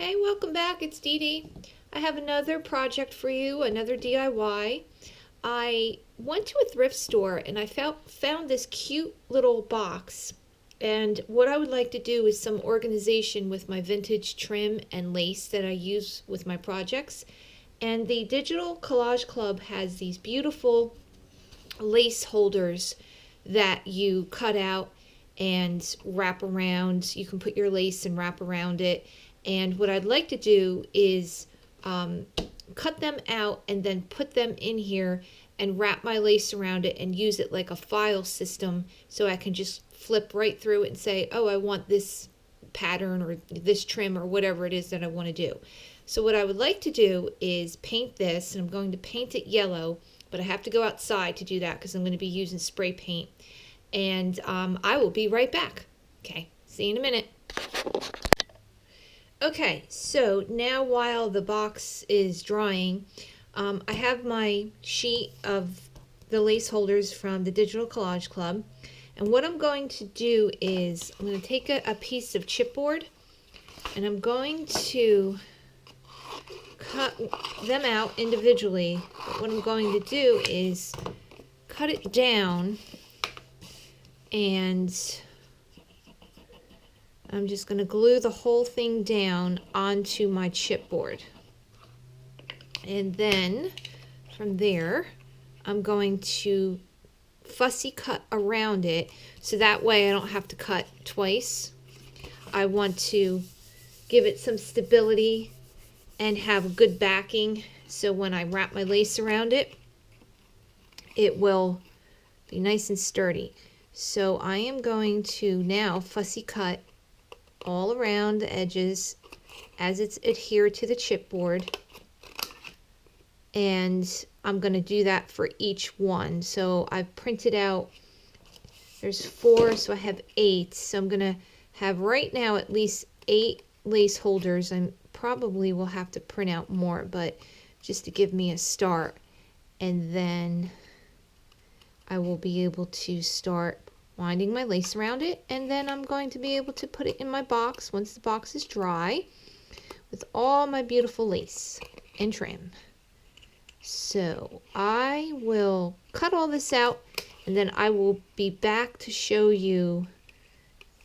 Hey, welcome back. It's Dee Dee. I have another project for you, another DIY. I went to a thrift store and I found this cute little box. And what I would like to do is some organization with my vintage trim and lace that I use with my projects. And the Digital Collage Club has these beautiful lace holders that you cut out and wrap around. You can put your lace and wrap around it. And what I'd like to do is cut them out and then put them in here and wrap my lace around it and use it like a file system, so I can just flip right through it and say, oh, I want this pattern or this trim or whatever it is that I want to do. So what I would like to do is paint this, and I'm going to paint it yellow, but I have to go outside to do that because I'm going to be using spray paint. And I will be right back. Okay, see you in a minute. Okay, so now while the box is drying, I have my sheet of the lace holders from the Digital Collage Club. And what I'm going to do is I'm going to take a piece of chipboard and I'm going to cut them out individually. But what I'm going to do is cut it down, and I'm just going to glue the whole thing down onto my chipboard. And then from there, I'm going to fussy cut around it so that way I don't have to cut twice. I want to give it some stability and have a good backing, so when I wrap my lace around it, it will be nice and sturdy. So I am going to now fussy cut all around the edges as it's adhered to the chipboard, and I'm going to do that for each one. So I've printed out, there's 4, so I have 8. So I'm going to have right now at least 8 lace holders. I probably will have to print out more, but just to give me a start. And then I will be able to start winding my lace around it, and then I'm going to be able to put it in my box once the box is dry with all my beautiful lace and trim. So I will cut all this out, and then I will be back to show you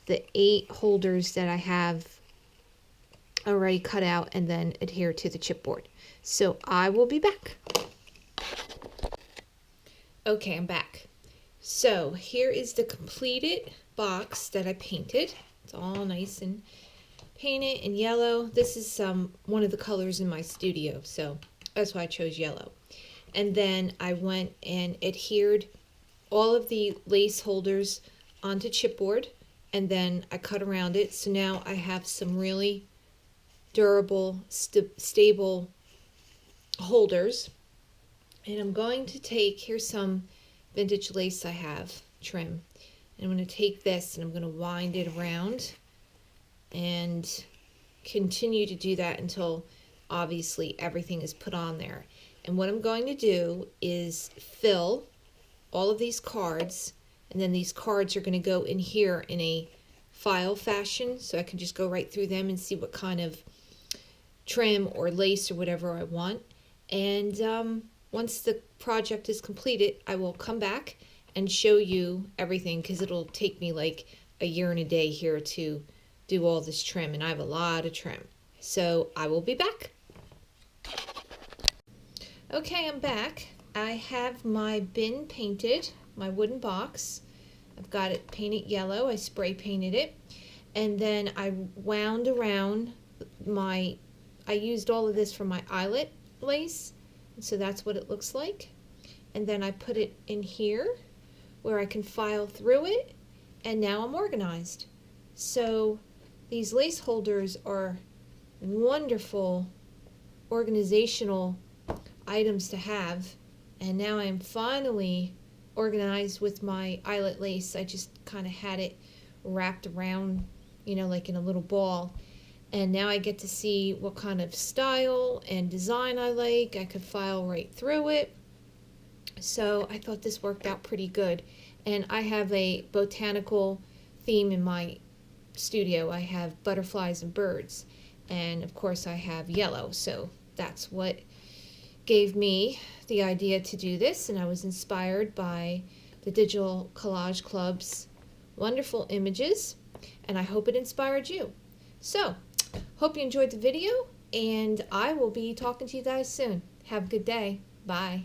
the 8 holders that I have already cut out and then adhere to the chipboard. So I will be back. Okay, I'm back. So here is the completed box that I painted. It's all nice and painted in yellow. This is one of the colors in my studio, so that's why I chose yellow. And then I went and adhered all of the lace holders onto chipboard, and then I cut around it. So now I have some really durable, stable holders. And I'm going to take, here's some vintage lace I have, trim. And I'm going to take this and I'm going to wind it around and continue to do that until obviously everything is put on there. And what I'm going to do is fill all of these cards, and then these cards are going to go in here in a file fashion, so I can just go right through them and see what kind of trim or lace or whatever I want. And once the project is completed, I will come back and show you everything, because it'll take me like a year and a day here to do all this trim, and I have a lot of trim. So I will be back. Okay, I'm back. I have my bin painted, my wooden box. I've got it painted yellow. I spray painted it. And then I wound around I used all of this for my eyelet lace. So that's what it looks like. And then I put it in here where I can file through it, and now I'm organized. So these lace holders are wonderful organizational items to have, and now I'm finally organized with my eyelet lace. I just kind of had it wrapped around, you know, like in a little ball. And now I get to see what kind of style and design I like. I could file right through it. So I thought this worked out pretty good. And I have a botanical theme in my studio. I have butterflies and birds. And of course I have yellow, so that's what gave me the idea to do this, and I was inspired by the Digital Collage Club's wonderful images, and I hope it inspired you. So, hope you enjoyed the video, and I will be talking to you guys soon. Have a good day. Bye.